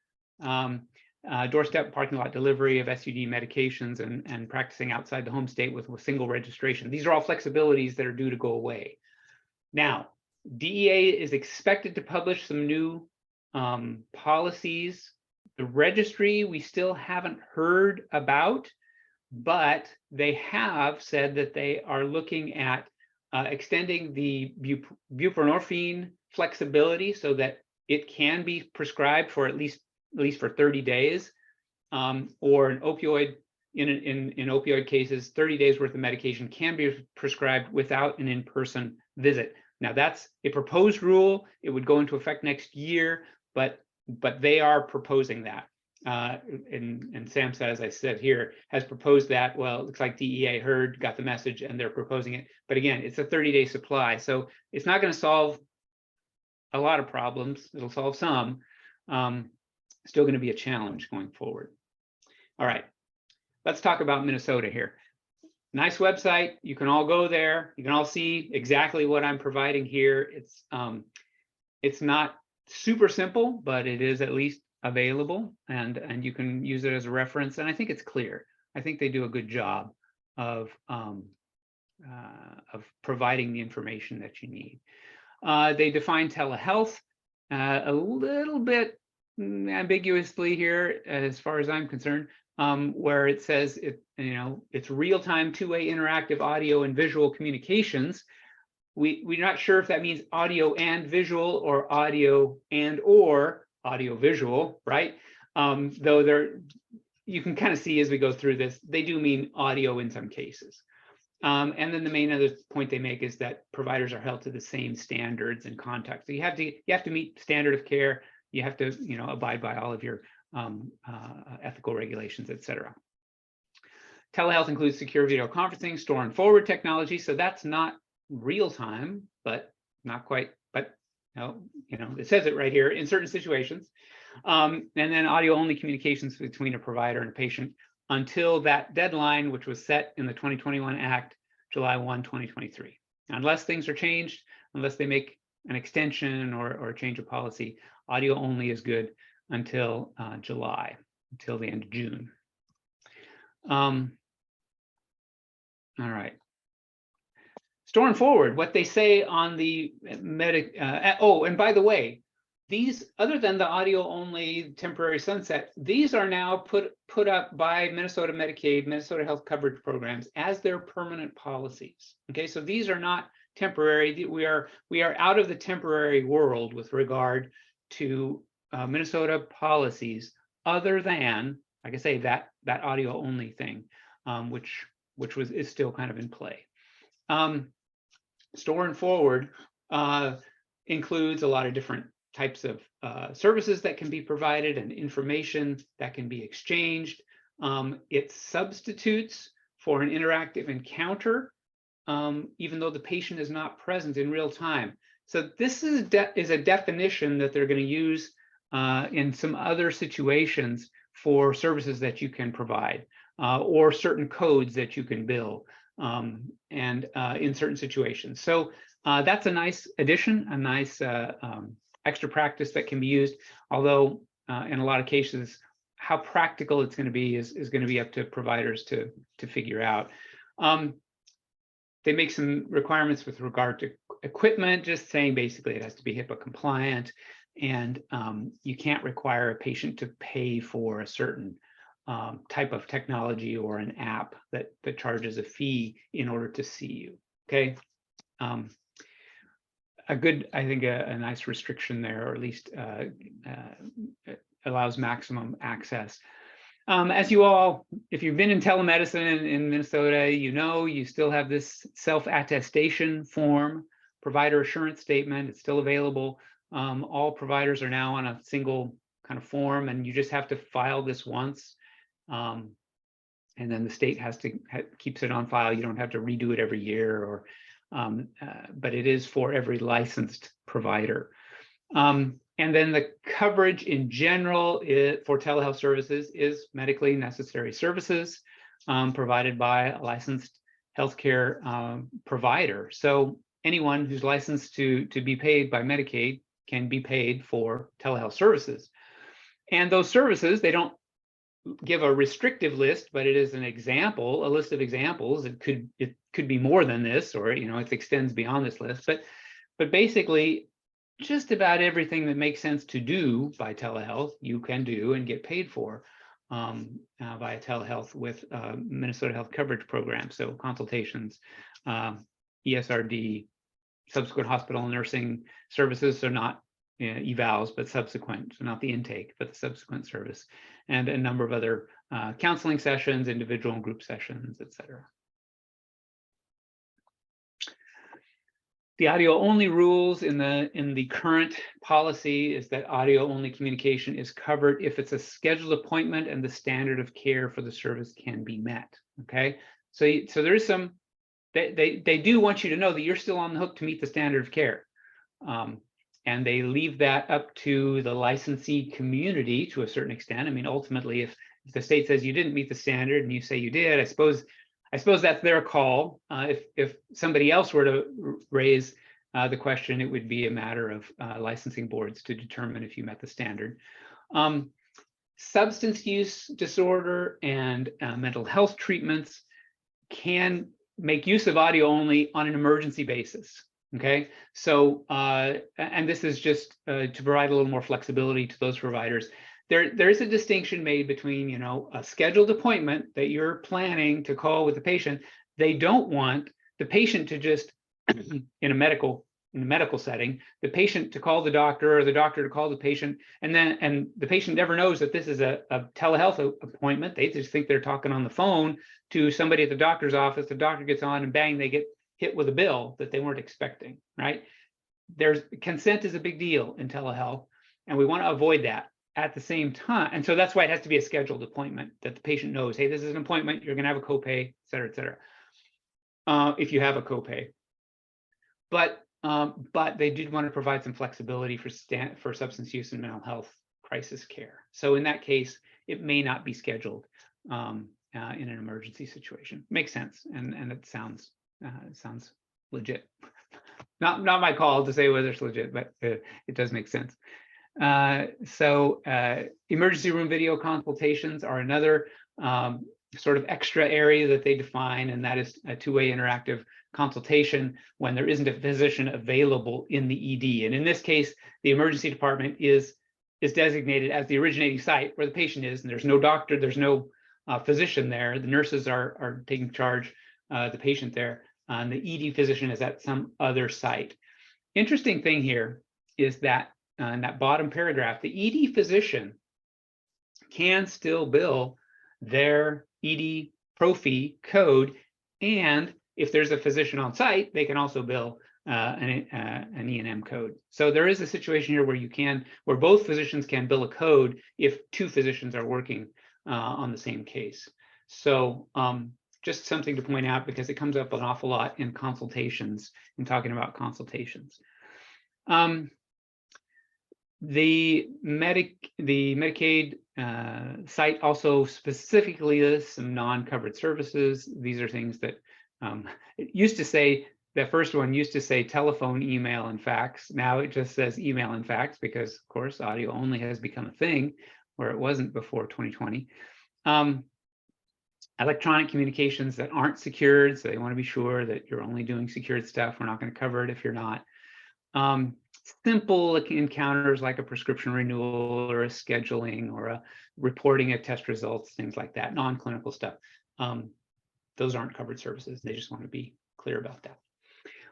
Doorstep parking lot delivery of SUD medications and practicing outside the home state with a single registration. These are all flexibilities that are due to go away. Now, DEA is expected to publish some new policies. The registry we still haven't heard about, but they have said that they are looking at extending the buprenorphine flexibility so that it can be prescribed for at least for 30 days, or an opioid, in opioid cases, 30 days worth of medication can be prescribed without an in-person visit. Now that's a proposed rule. It would go into effect next year, but they are proposing that. And SAMHSA, as I said here, has proposed that. Well, it looks like DEA heard, got the message, and they're proposing it. But again, it's a 30-day supply, so it's not going to solve a lot of problems. It'll solve some. Still going to be a challenge going forward. All right, let's talk about Minnesota here. Nice website. You can all go there. You can all see exactly what I'm providing here. It's not super simple, but it is at least available, and you can use it as a reference. And I think it's clear. I think they do a good job of providing the information that you need. They define telehealth a little bit ambiguously here, as far as I'm concerned, where it says it's real-time two-way interactive audio and visual communications. We're not sure if that means audio and visual or audio and or audio visual, right? Though you can kind of see as we go through this, they do mean audio in some cases. And then the main other point they make is that providers are held to the same standards and context. So you have to meet standard of care. You have to abide by all of your ethical regulations, et cetera. Telehealth includes secure video conferencing, store and forward technology. So that's not real time, but not quite. But it says it right here in certain situations. And then audio only communications between a provider and a patient until that deadline, which was set in the 2021 Act, July 1, 2023. Unless things are changed, unless they make an extension or a change of policy, audio only is good until July, until the end of June. All right. Store and forward, what they say on the and by the way, these, other than the audio only temporary sunset, these are now put up by Minnesota Medicaid, Minnesota Health Coverage Programs as their permanent policies. Okay, so these are not temporary. We are out of the temporary world with regard to Minnesota policies, other than, like I say, that audio only thing, which is still kind of in play. Store and forward includes a lot of different types of services that can be provided and information that can be exchanged. It substitutes for an interactive encounter, even though the patient is not present in real time. So this is a definition that they're going to use in some other situations for services that you can provide, or certain codes that you can bill, and in certain situations. So that's a nice addition, a nice extra practice that can be used, although in a lot of cases, how practical it's going to be is going to be up to providers to figure out. They make some requirements with regard to equipment, just saying basically it has to be HIPAA compliant, and you can't require a patient to pay for a certain type of technology or an app that charges a fee in order to see you. Okay. I think a nice restriction there, or at least allows maximum access. As you all, if you've been in telemedicine in Minnesota, you still have this self-attestation form, provider assurance statement. It's still available. All providers are now on a single kind of form, and you just have to file this once. And then the state keeps it on file. You don't have to redo it every year, or but it is for every licensed provider. And then the coverage in general for telehealth services is medically necessary services provided by a licensed healthcare provider. So anyone who's licensed to be paid by Medicaid can be paid for telehealth services. And those services, they don't give a restrictive list, but it is an example, a list of examples. It could be more than this, or it extends beyond this list. But basically, just about everything that makes sense to do by telehealth, you can do and get paid for via telehealth with Minnesota Health Coverage Program. So consultations, ESRD, subsequent hospital nursing services, so not evals, but subsequent, so not the intake, but the subsequent service, and a number of other counseling sessions, individual and group sessions, et cetera. The audio only rules in the current policy is that audio only communication is covered if it's a scheduled appointment and the standard of care for the service can be met. Okay, so there is some, they do want you to know that you're still on the hook to meet the standard of care. And they leave that up to the licensee community to a certain extent. I mean, ultimately, if the state says you didn't meet the standard and you say you did, I suppose that's their call. If somebody else were to raise the question, it would be a matter of licensing boards to determine if you met the standard. Substance use disorder and mental health treatments can make use of audio only on an emergency basis. Okay, so and this is just to provide a little more flexibility to those providers. There's a distinction made between, you know, a scheduled appointment that you're planning to call with the patient. They don't want the patient to just in a medical setting, the patient to call the doctor or the doctor to call the patient, and the patient never knows that this is a telehealth appointment. They just think they're talking on the phone to somebody at the doctor's office. The doctor gets on and bang, they get hit with a bill that they weren't expecting, right? There's consent is a big deal in telehealth, and we want to avoid that at the same time. And so that's why it has to be a scheduled appointment that the patient knows, hey, this is an appointment, you're going to have a copay, et cetera, et cetera. If you have a copay. But they did want to provide some flexibility for substance use and mental health crisis care. So in that case, it may not be scheduled in an emergency situation. Makes sense, and it sounds legit. Not my call to say whether it's legit, but it does make sense. So emergency room video consultations are another sort of extra area that they define, and that is a two-way interactive consultation when there isn't a physician available in the ED. And in this case, the emergency department is designated as the originating site where the patient is, and there's no doctor, there's no physician there. The nurses are taking charge the patient there, and the ED physician is at some other site. Interesting thing here is that in that bottom paragraph, the ED physician can still bill their ED pro-fee code, and if there's a physician on site, they can also bill an E&M code. So there is a situation here where both physicians can bill a code if two physicians are working on the same case. So just something to point out because it comes up an awful lot in consultations, in talking about consultations. The Medicaid site also specifically lists some non-covered services. These are things that it used to say, the first one used to say telephone, email, and fax. Now it just says email and fax because, of course, audio only has become a thing where it wasn't before 2020. Electronic communications that aren't secured, so they want to be sure that you're only doing secured stuff. We're not going to cover it if you're not. Simple encounters like a prescription renewal or a scheduling or a reporting of test results, things like that, non-clinical stuff. Those aren't covered services. They just want to be clear about that.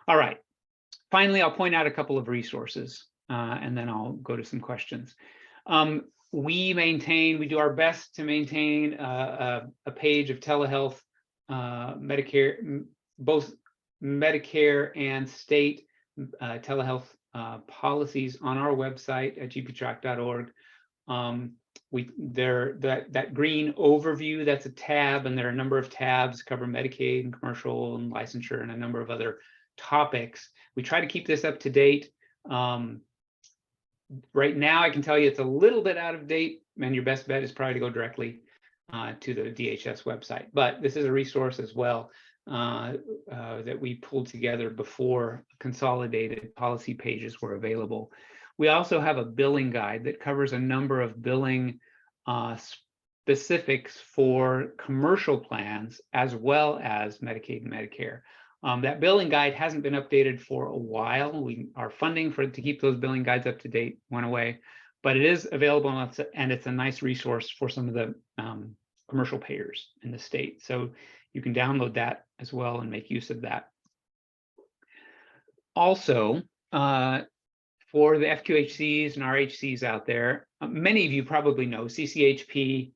All right. Finally, I'll point out a couple of resources and then I'll go to some questions. We do our best to maintain a page of telehealth, Medicare, both Medicare and state telehealth policies on our website at gpTRAC.org. That green overview, that's a tab, and there are a number of tabs cover Medicaid and commercial and licensure and a number of other topics. We try to keep this up to date. Right now, I can tell you it's a little bit out of date, and your best bet is probably to go directly to the DHS website. But this is a resource as well that we pulled together before consolidated policy pages were available. We also have a billing guide that covers a number of billing specifics for commercial plans as well as Medicaid and Medicare. That billing guide hasn't been updated for a while. Our funding to keep those billing guides up to date went away, but it is available and it's a nice resource for some of the commercial payers in the state. So you can download that as well and make use of that. Also, for the FQHCs and RHCs out there, many of you probably know CCHP,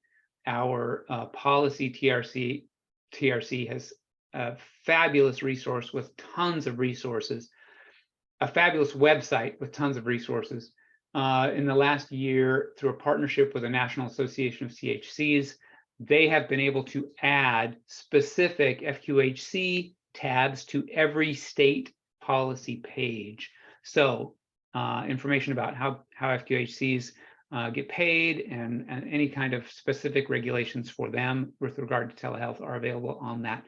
our policy TRC has a fabulous resource with tons of resources, a fabulous website with tons of resources. In the last year, through a partnership with the National Association of CHCs, they have been able to add specific FQHC tabs to every state policy page. So information about how FQHCs get paid and any kind of specific regulations for them with regard to telehealth are available on that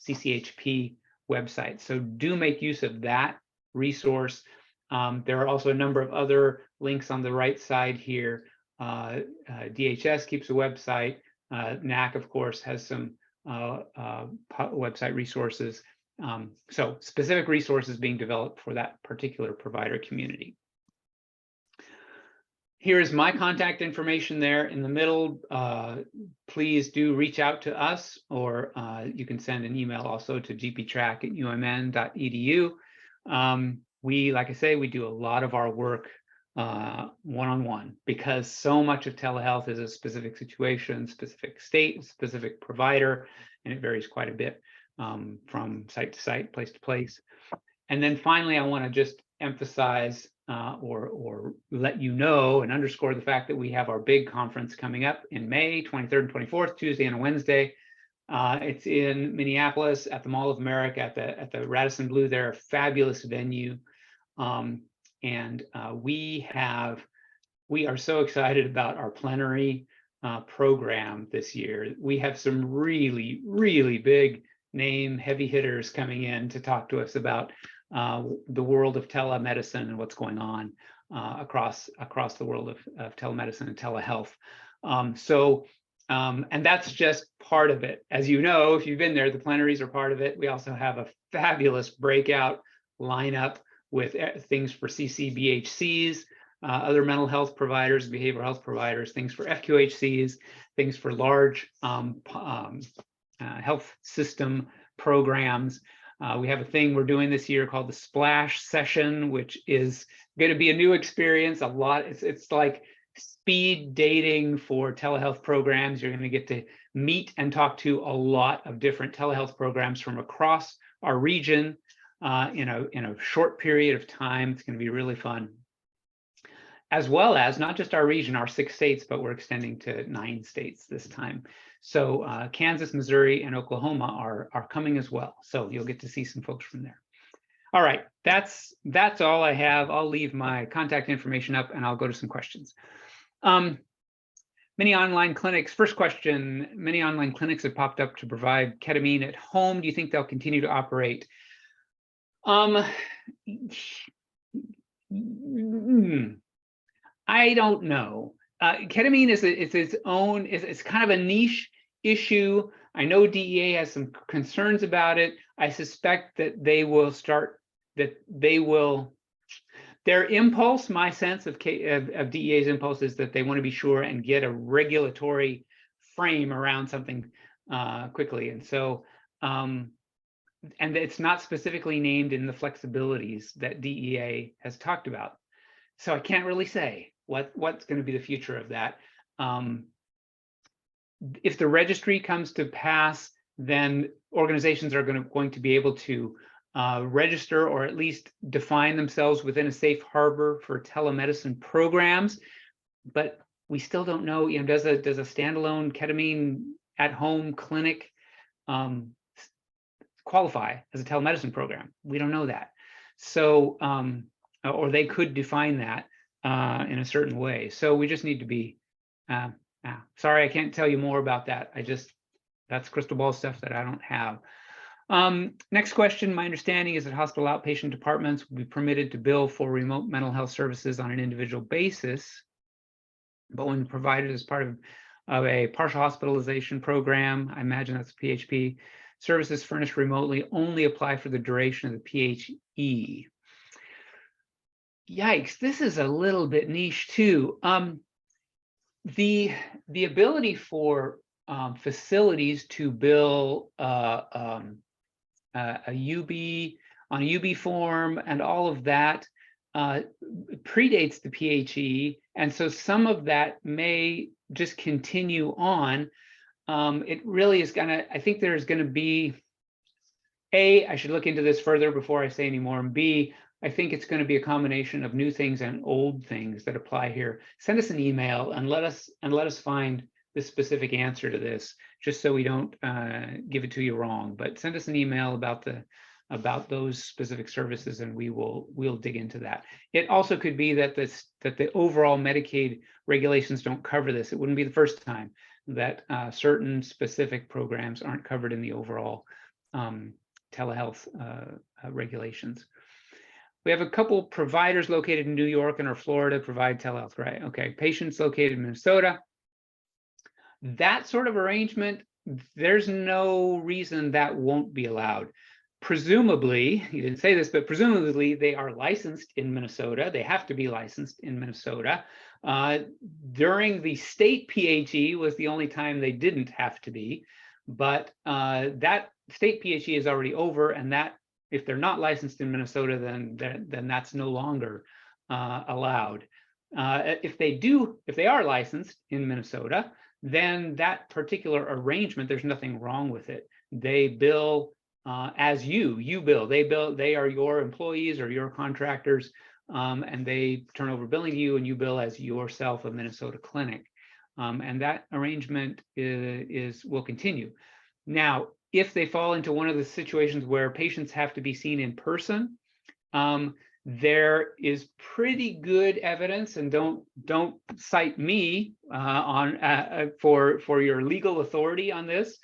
CCHP website. So do make use of that resource. There are also a number of other links on the right side here. DHS keeps a website. NAC, of course, has some website resources. So specific resources being developed for that particular provider community. Here's my contact information there in the middle. Please do reach out to us, or you can send an email also to gpTRAC@umn.edu. Like I say, we do a lot of our work one-on-one, because so much of telehealth is a specific situation, specific state, specific provider, and it varies quite a bit from site to site, place to place. And then finally, I want to just emphasize or let you know and underscore the fact that we have our big conference coming up in May 23rd and 24th, Tuesday and Wednesday. It's in Minneapolis at the Mall of America at the Radisson Blu there, a fabulous venue. And we are so excited about our plenary program this year. We have some really, really big name heavy hitters coming in to talk to us about the world of telemedicine and what's going on across the world of telemedicine and telehealth. And that's just part of it. As you know, if you've been there, the plenaries are part of it. We also have a fabulous breakout lineup with things for CCBHCs, other mental health providers, behavioral health providers, things for FQHCs, things for large health system programs. We have a thing we're doing this year called the Splash Session, which is going to be a new experience. It's like speed dating for telehealth programs. You're going to get to meet and talk to a lot of different telehealth programs from across our region in a short period of time. It's going to be really fun. As well as not just our region, our 6 states, but we're extending to 9 states this time. So Kansas, Missouri, and Oklahoma are coming as well. So you'll get to see some folks from there. All right, that's all I have. I'll leave my contact information up and I'll go to some questions. Many online clinics, first question, many online clinics have popped up to provide ketamine at home. Do you think they'll continue to operate? I don't know. Ketamine is its own, it's kind of a niche issue. I know DEA has some concerns about it. I suspect that their impulse, my sense of DEA's impulse is that they want to be sure and get a regulatory frame around something quickly. And so, and it's not specifically named in the flexibilities that DEA has talked about. So I can't really say what's going to be the future of that. If the registry comes to pass, then organizations are going to be able to register or at least define themselves within a safe harbor for telemedicine programs. But we still don't know, does a standalone ketamine at-home clinic qualify as a telemedicine program? We don't know that. So, or they could define that in a certain way. So we just need to be, sorry, I can't tell you more about that. That's crystal ball stuff that I don't have. Next question, my understanding is that hospital outpatient departments will be permitted to bill for remote mental health services on an individual basis, but when provided as part of a partial hospitalization program, I imagine that's PHP, services furnished remotely only apply for the duration of the PHE. Yikes, this is a little bit niche too. The ability for facilities to bill a UB on a UB form and all of that predates the PHE, and so some of that may just continue on. It really is gonna, I think there's gonna be, A, I should look into this further before I say any more, and B, I think it's going to be a combination of new things and old things that apply here. Send us an email and let us find the specific answer to this, just so we don't give it to you wrong. But send us an email about those specific services, and we'll dig into that. It also could be that the overall Medicaid regulations don't cover this. It wouldn't be the first time that certain specific programs aren't covered in the overall telehealth regulations. We have a couple providers located in New York and or Florida provide telehealth, right? Okay, patients located in Minnesota. That sort of arrangement, there's no reason that won't be allowed. presumably, you didn't say this, but presumably they are licensed in Minnesota. They have to be licensed in Minnesota. During the state PHE was the only time they didn't have to be, but that state PHE is already over, and that if they're not licensed in Minnesota, then that's no longer allowed. If they are licensed in Minnesota, then that particular arrangement, there's nothing wrong with it. They bill as you bill. They are your employees or your contractors, and they turn over billing to you, and you bill as yourself a Minnesota clinic. And that arrangement will continue. Now, if they fall into one of the situations where patients have to be seen in person, there is pretty good evidence, and don't cite me for your legal authority on this,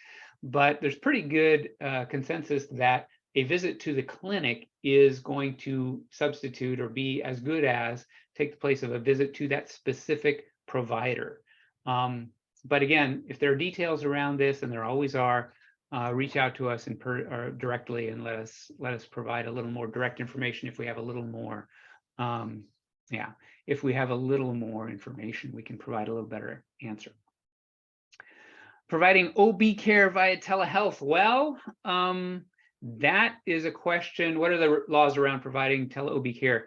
but there's pretty good consensus that a visit to the clinic is going to substitute or be as good as take the place of a visit to that specific provider. But again, if there are details around this, and there always are, reach out to us or directly and let us provide a little more direct information. If we have a little more, if we have a little more information, we can provide a little better answer. Providing OB care via telehealth. Well, that is a question. What are the laws around providing tele-OB care?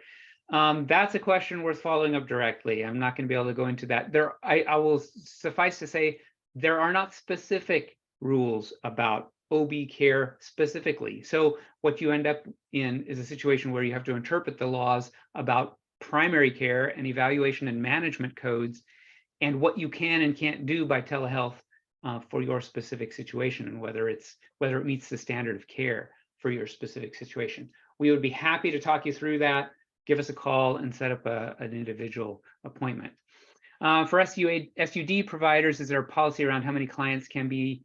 That's a question worth following up directly. I'm not going to be able to go into that. I will suffice to say there are not specific rules about OB care specifically. So what you end up in is a situation where you have to interpret the laws about primary care and evaluation and management codes, and what you can and can't do by telehealth for your specific situation, and whether it meets the standard of care for your specific situation. We would be happy to talk you through that. Give us a call and set up an individual appointment. For SUD providers, is there a policy around how many clients can be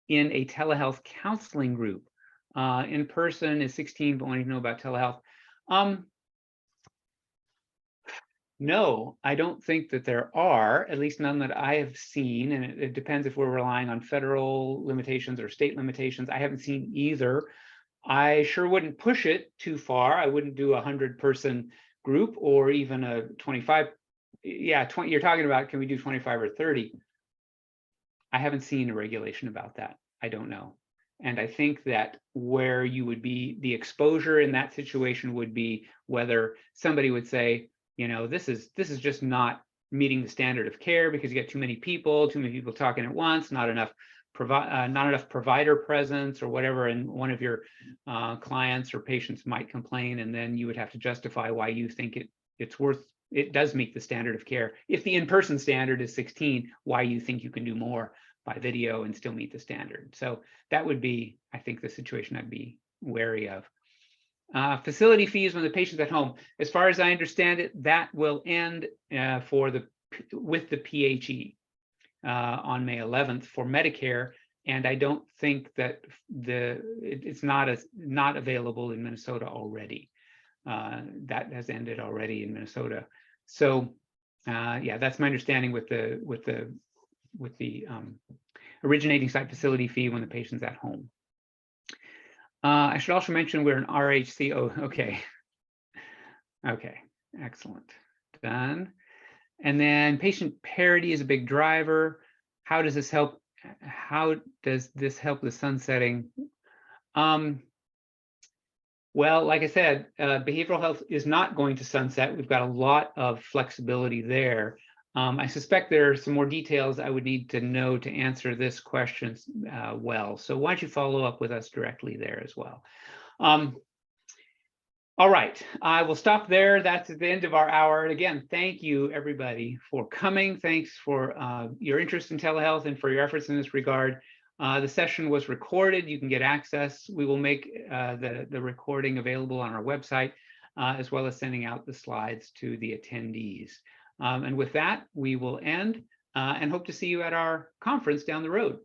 in a telehealth counseling group? In person is 16, but wanting to know about telehealth. No, I don't think that there are, at least none that I have seen, and it depends if we're relying on federal limitations or state limitations. I haven't seen either. I sure wouldn't push it too far. I wouldn't do a 100-person group or even a 25. Yeah, 20. You're talking about, can we do 25 or 30? I haven't seen a regulation about that. I don't know. And I think that where you would be, the exposure in that situation would be whether somebody would say, you know, this is just not meeting the standard of care because you get too many people talking at once, not enough provider presence or whatever, and one of your clients or patients might complain, and then you would have to justify why you think it does meet the standard of care. If the in-person standard is 16, why you think you can do more by video and still meet the standard. So that would be, I think, the situation I'd be wary of. Facility fees when the patient's at home. As far as I understand it, that will end with the PHE on May 11th for Medicare, and I don't think that it's not available in Minnesota already. That has ended already in Minnesota. So yeah, that's my understanding with the originating site facility fee when the patient's at home. I should also mention we're an RHC. Oh, okay. Okay, excellent. Done. And then patient parity is a big driver. How does this help? How does this help the sunsetting? Well, like I said, behavioral health is not going to sunset. We've got a lot of flexibility there. I suspect there are some more details I would need to know to answer this question well. So why don't you follow up with us directly there as well? All right, I will stop there. That's at the end of our hour. And again, thank you everybody for coming. Thanks for your interest in telehealth and for your efforts in this regard. The session was recorded. You can get access. We will make the recording available on our website, as well as sending out the slides to the attendees. And with that, we will end and hope to see you at our conference down the road.